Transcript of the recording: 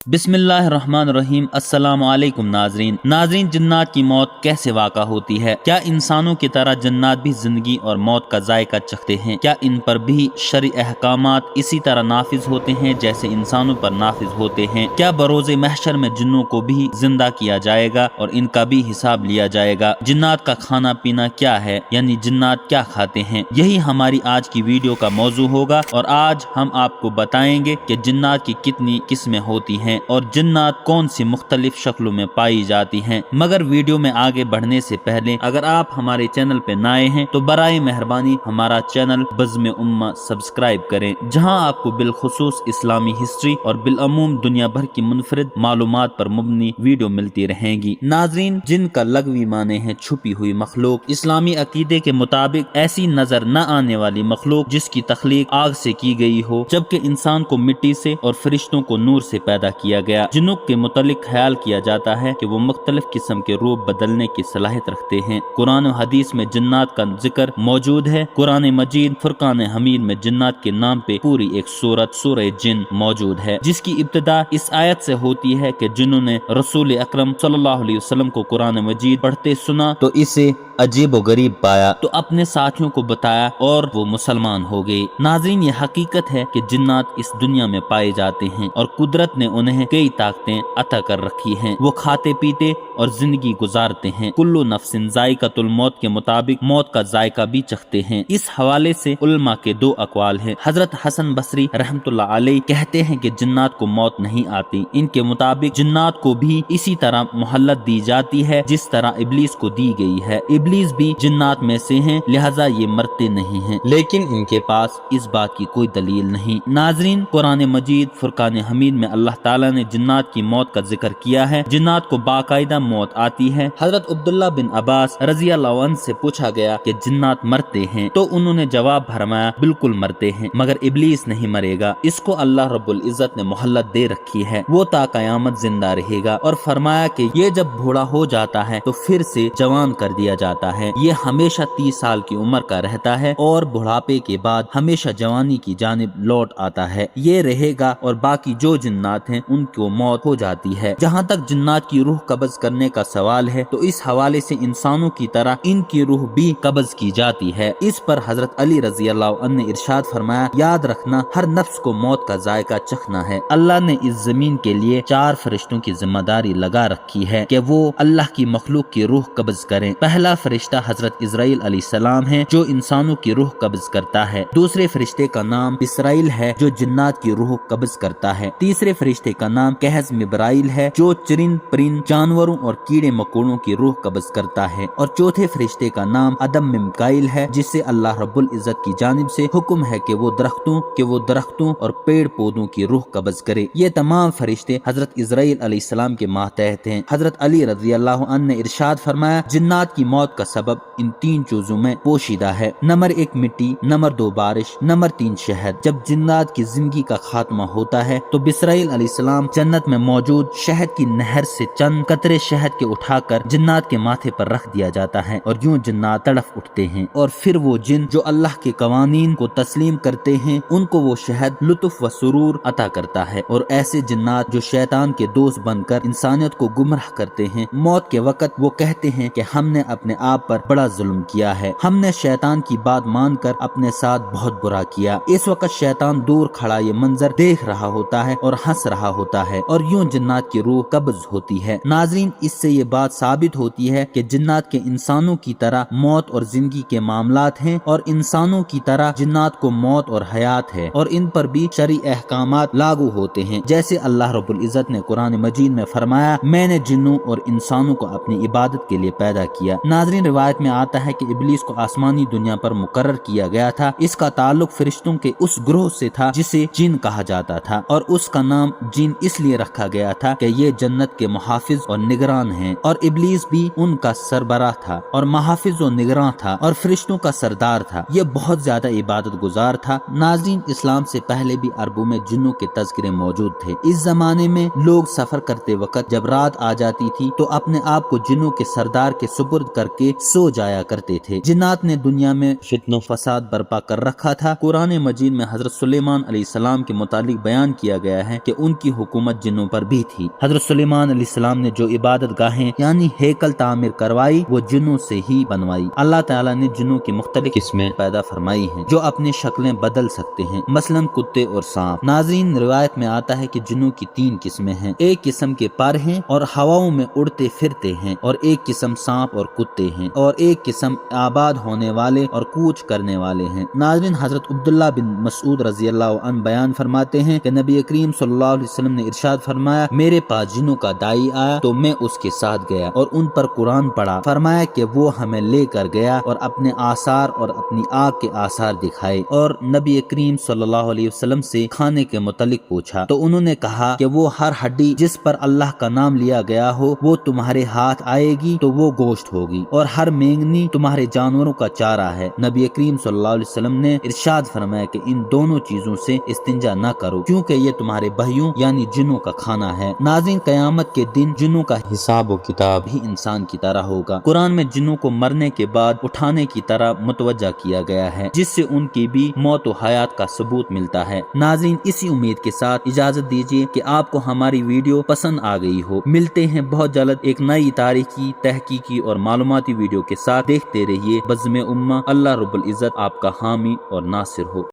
बिस्मिल्लाहिर्रहमानिर्रहीम। अस्सलाम वालेकुम नाजरीन, जन्नात की मौत कैसे वाक़ा होती है? क्या इंसानों की तरह जन्नात भी जिंदगी और मौत का जायका चखते हैं? क्या इन पर भी शरई अहकामात इसी तरह नाफिज होते हैं जैसे इंसानों पर नाफिज होते हैं? क्या बरोज़े महशर में जिन्नों को भी जिंदा किया जाएगा और इनका भी हिसाब लिया जाएगा? जिन्नात का खाना पीना क्या है, यानी जिन्नात क्या खाते हैं? यही हमारी आज की वीडियो का मौजू होगा और आज हम आपको बताएंगे कि जिन्नात की कितनी किस्में होती हैं और जिन्नात कौन सी मुख्तलिफ शक्लों में पाई जाती हैं। मगर वीडियो में आगे बढ़ने से पहले अगर आप हमारे चैनल पे नए हैं तो बराए मेहरबानी हमारा चैनल बज़्म उम्मा सब्सक्राइब करें, जहां आपको बिलखुसूस इस्लामी हिस्ट्री और बिलअमूम दुनिया भर की मुनफरिद मालूमात पर मुबनी वीडियो मिलती रहेंगी। नाजरीन, जिनका लगवी माने हैं छुपी हुई मखलूक, इस्लामी अकीदे के मुताबिक ऐसी नजर न आने वाली मखलूक जिसकी तख्लीक आग से की गई हो, जबकि इंसान को मिट्टी से और फरिश्तों को नूर से पैदा किया गया। जिन्नों के मुतालिक ख्याल किया जाता है कि वो मुख्तलिफ किस्म के रूप बदलने की सलाहियत रखते हैं। कुरान और हदीस में जिन्नात का जिक्र मौजूद है। कुरान मजीद फुरकान हमीद में जिन्नात के नाम पे पूरी एक सूरत सूरह जिन मौजूद है, जिसकी इब्तिदा इस आयत से होती है कि जिन्हों ने रसूल अकरम सल्लल्लाहु अलैहि वसल्लम को कुरान मजीद पढ़ते सुना तो इसे अजीब व गरीब पाया, तो अपने साथियों को बताया और वो मुसलमान हो गए। नाज़रीन, ये हकीकत है कि जिन्नात इस दुनिया में पाए जाते हैं और कुदरत ने उन्हें कई ताकतें अता कर रखी हैं। वो खाते पीते और जिंदगी गुजारते हैं। कुल्लु नफ्सिन ज़ाइक़तुल मौत के मुताबिक मौत का जायका भी चखते हैं। इस हवाले से उलमा के दो अक़वाल हैं। हजरत हसन बसरी रहमतुल्लाह अलैह कहते हैं कि जिन्नात को मौत नहीं आती। इनके मुताबिक जिन्नात को भी इसी तरह मोहल्लत दी जाती है जिस तरह इब्लीस को दी गई है। इब्लीस भी जिन्नात में से हैं, लिहाजा ये मरते नहीं हैं, लेकिन इनके पास इस बात की कोई दलील नहीं। नाजरीन, कुरान मजीद फुरकान हमीद में अल्लाह ताला ने जिन्नात की मौत का जिक्र किया है। जिन्नात को बाकायदा मौत आती है। हजरत अब्दुल्लाह बिन अब्बास रज़ी अल्लाहु अन्हु से पूछा गया कि जिन्नात मरते हैं, तो उन्होंने जवाब फरमाया बिल्कुल मरते हैं, मगर इब्लीस नहीं मरेगा। इसको अल्लाह रब्बुल इज्जत ने मोहल्लत दे रखी है, वो ता कयामत जिंदा रहेगा। और फरमाया कि ये जब बूढ़ा हो जाता है तो फिर से जवान कर दिया जाता है। ये हमेशा 30 साल की उम्र का रहता है और बुढ़ापे के बाद हमेशा जवानी की जानिब लौट आता है। ये रहेगा और बाकी जो जिन्नात हैं उनको मौत हो जाती है। जहाँ तक जिन्नात की रूह कब्ज करने का सवाल है तो इस हवाले से इंसानों की तरह इनकी रूह भी कब्ज की जाती है। इस पर हजरत अली रजी अल्लाह अन्हु ने इरशाद फरमाया, याद रखना हर नफ्स को मौत का जायका चखना है। अल्लाह ने इस जमीन के लिए 4 फरिश्तों की जिम्मेदारी लगा रखी है कि वो अल्लाह की मखलूक की रूह कब्ज करें। पहला फरिश्ता हजरत इजराइल अलैहिस्सलाम है जो इंसानों की रूह कब्ज करता है। दूसरे फरिश्ते का नाम इसराइल है जो जिन्नात की रूह कब्ज करता है। तीसरे फरिश्ते का नाम कहज मिब्राइल है जो चरिंद परिंद जानवरों और कीड़े मकोड़ों की रूह कब्ज करता है। और चौथे फरिश्ते का नाम अदम मिकाइल है जिसे अल्लाह रब्बुल इज्जत की जानिब से हुक्म है कि वो दरख्तों और पेड़ पौधों की रूह कब्ज करे। ये तमाम फरिश्ते हजरत इजराइल अलैहिस्सलाम के मातहत हैं। हजरत अली रज़ी अल्लाहु अन्हु ने इरशाद फरमाया, जिन्नात की मौत का सबब इन 3 चीजों में पोशीदा है। नंबर 1 मिट्टी, नंबर 2 बारिश, नंबर 3 शहद। जब जिन्नात की जिंदगी का खात्मा होता है तो बिसराइल अलैहिस्सलाम जन्नत में मौजूद शहद की नहर से चंद कतरे शहद के उठाकर जिन्नात के माथे पर रख दिया जाता है और यूं जिन्नात तड़फ उठते हैं। और फिर वो जिन जो अल्लाह के कवानीन को तस्लीम करते हैं उनको वो शहद लुत्फ व सुरूर अता करता है। और ऐसे जिन्नात जो शैतान के दोस्त बनकर इंसानियत को गुमराह करते हैं, मौत के वक्त वो कहते हैं कि हमने अपने आप पर बड़ा जुल्म किया है, हमने शैतान की बात मानकर अपने साथ बहुत बुरा किया। इस वक्त शैतान दूर खड़ा ये मंजर देख रहा होता है और हंस रहा होता है और यूं जिन्नात की रूह कब्ज होती है। नाजरीन, इससे ये बात साबित होती है कि जिन्नात के इंसानों की तरह मौत और जिंदगी के मामलात हैं और इंसानों की तरह जिन्नात को मौत और हयात है और इन पर भी शरई अहकामात लागू होते हैं। जैसे अल्लाह रब्बुल इज्जत ने कुरान मजीद में फरमाया, मैंने जिन्नों और इंसानों को अपनी इबादत के लिए पैदा किया। नाजरीन, रिवायत में आता है कि इब्लीस को आसमानी दुनिया पर मुकर्रर किया गया था। इसका ताल्लुक फरिश्तों के उस ग्रोह से था जिसे जिन कहा जाता था और उसका नाम जिन इसलिए रखा गया था कि ये जन्नत के मुहाफिज और निगरान हैं। और इब्लीस भी उनका सरबराह था और मुहाफिज और निगरान था और फरिश्तों का सरदार था। ये बहुत ज्यादा इबादत गुजार था। नाजरीन, इस्लाम से पहले भी अरबों में जिन्नों के तज़किरे मौजूद थे। इस जमाने में लोग सफर करते वक्त जब रात आ जाती थी तो अपने आप को जिन्नों के सरदार के सुपुर्द करके सो जाया करते थे। जिन्नात ने दुनिया में फित्नो फसाद बर्पा कर रखा था। कुरान मजीद में हजरत सुलेमान अलैहिस्सलाम के मुतालिक बयान किया गया है कि उनकी हुकूमत जिन्नों पर भी थी। हजरत सुलेमान अलैहिस्सलाम ने जो इबादत गाहें यानी हेकल तामीर करवाई वो जिन्नों से ही बनवाई। अल्लाह ताला ने जिन्नों की मुख्तलिफ किस्में पैदा फरमाई हैं जो अपनी शक्लें बदल सकते हैं, मसलन कुत्ते और सांप। नाज़रीन, रिवायत में आता है कि जिन्नों की 3 किस्में हैं। एक किस्म के पर हैं और हवाओं में उड़ते फिरते हैं, और एक किस्म सांप और कुत्ते हैं, और एक किस्म आबाद होने वाले और कूच करने वाले हैं। नाज़रीन, हजरत अब्दुल्लाह बिन मसूद रज़ी अल्लाह अन्हु बयान फरमाते हैं कि नबी करीम सल्लल्लाहु अलैहि वसल्लम ने इरशाद फरमाया, मेरे पास जिन्नों का दाई आया तो मैं उसके साथ गया और उन पर कुरान पढ़ा। फरमाया कि वो हमें लेकर गया और अपने आसार और अपनी आग के आसार दिखाए, और नबी करीम सल्लल्लाहु अलैहि वसल्लम से खाने के मुतालिक पूछा तो उन्होंने कहा कि वो हर हड्डी जिस पर अल्लाह का नाम लिया गया हो वो तुम्हारे हाथ आएगी तो वो गोश्त होगी, और हर मेंगनी तुम्हारे जानवरों का चारा है। नबी करीम सल्लल्लाहु अलैहि वसल्लम ने इरशाद फरमाया कि इन दोनों चीजों से इस्तिंजा न करो क्योंकि ये तुम्हारे भाइयों यानी जिन्नों का खाना है। नाज़रीन, क़यामत के दिन जिन्नों का हिसाब और किताब भी इंसान की तरह होगा। कुरान में जिन्नों को मरने के बाद उठाने की तरह मुतवज्जा किया गया है जिससे उनकी भी मौत और हयात का सबूत मिलता है। नाज़रीन, इसी उम्मीद के साथ इजाजत दीजिए कि आपको हमारी वीडियो पसंद आ गई हो। मिलते हैं बहुत जल्द एक नई तारीखी, तहकीकी और मालूमाती वीडियो के साथ। देखते रहिए बज़्म उम्मा। अल्लाह रब्बुल इज़्ज़त आपका हामी और नासिर हो।